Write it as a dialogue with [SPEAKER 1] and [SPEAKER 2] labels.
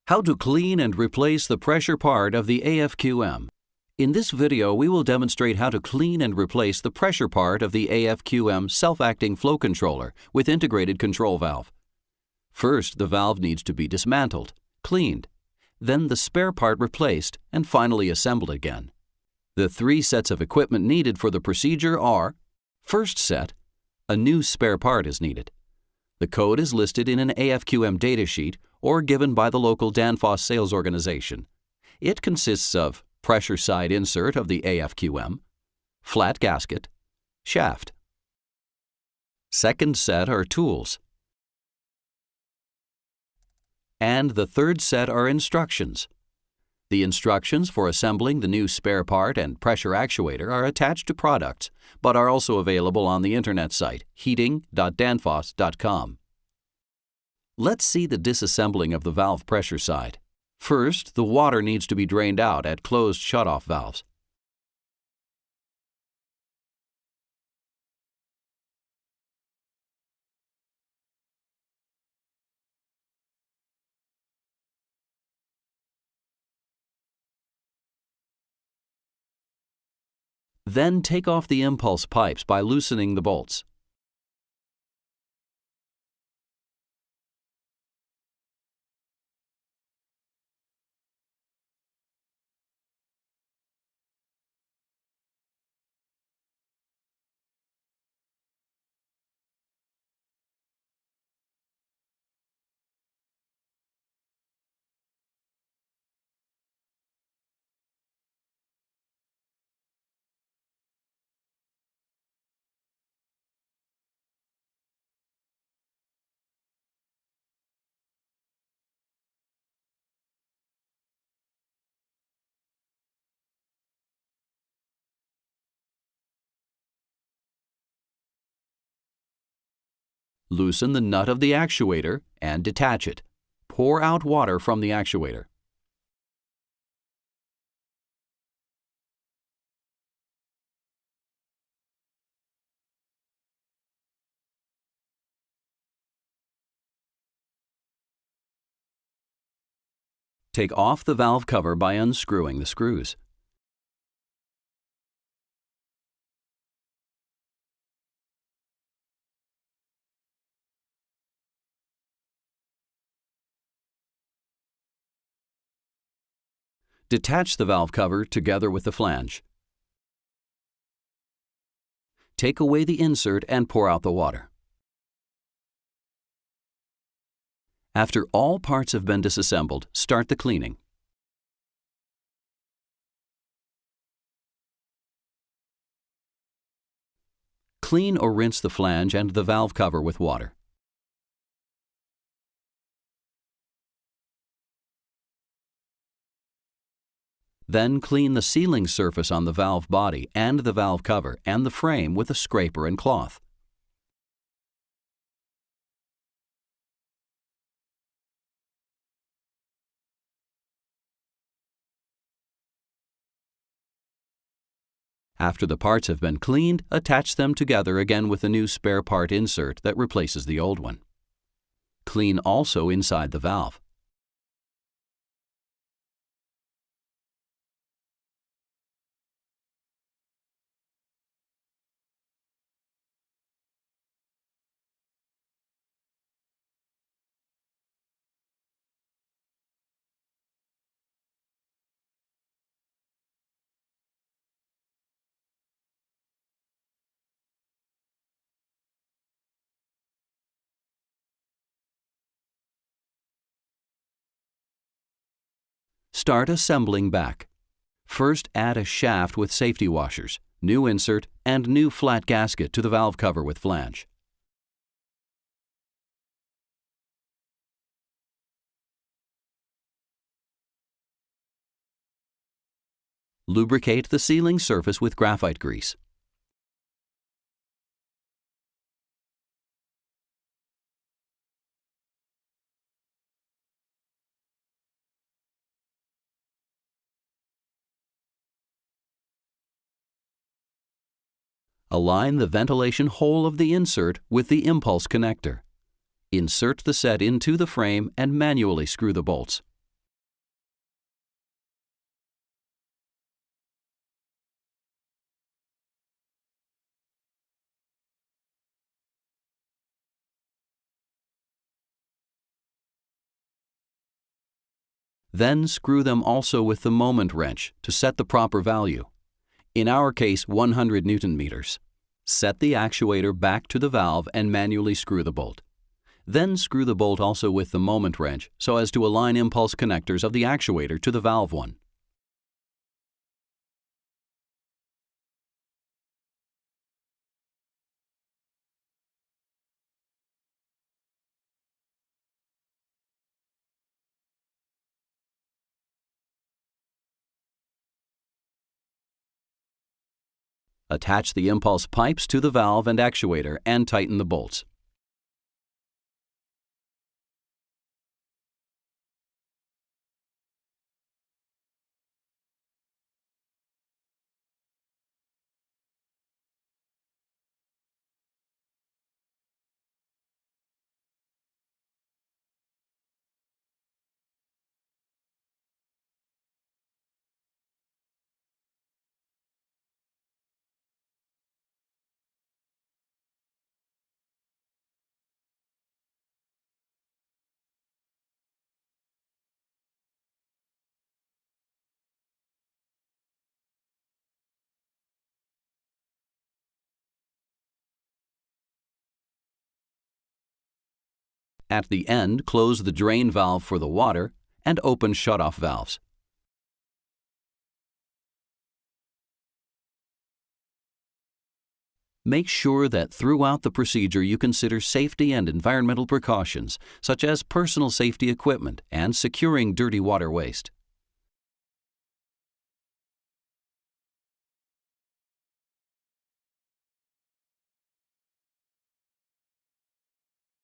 [SPEAKER 1] How to clean and replace the pressure part of the AFQM. In this video, we will demonstrate how to clean and replace the pressure part of the AFQM self-acting flow controller with integrated control valve. First, the valve needs to be dismantled, cleaned, then the spare part replaced, and finally assembled again. The 3 sets of equipment needed for the procedure are: first set, a new spare part is needed. The code is listed in an AFQM datasheet or given by the local Danfoss sales organization. It consists of pressure side insert of the AFQM, flat gasket, shaft. Second set are tools. And the third set are instructions. The instructions for assembling the new spare part and pressure actuator are attached to products, but are also available on the internet site heating.danfoss.com. Let's see the disassembling of the valve pressure side. First, the water needs to be drained out at closed shutoff valves. Then take off the impulse pipes by loosening the bolts. Loosen the nut of the actuator and detach it. Pour out water from the actuator. Take off the valve cover by unscrewing the screws. Detach the valve cover together with the flange. Take away the insert and pour out the water. After all parts have been disassembled, start the cleaning. Clean or rinse the flange and the valve cover with water. Then clean the sealing surface on the valve body and the valve cover and the frame with a scraper and cloth. After the parts have been cleaned, attach them together again with a new spare part insert that replaces the old one. Clean also inside the valve. Start assembling back. First, add a shaft with safety washers, new insert, and new flat gasket to the valve cover with flange. Lubricate the sealing surface with graphite grease. Align the ventilation hole of the insert with the impulse connector. Insert the set into the frame and manually screw the bolts. Then screw them also with the moment wrench to set the proper value. In our case, 100 Newton meters. Set the actuator back to the valve and manually screw the bolt. Then screw the bolt also with the moment wrench so as to align impulse connectors of the actuator to the valve one. Attach the impulse pipes to the valve and actuator and tighten the bolts. At the end, close the drain valve for the water and open shutoff valves. Make sure that throughout the procedure you consider safety and environmental precautions, such as personal safety equipment and securing dirty water waste.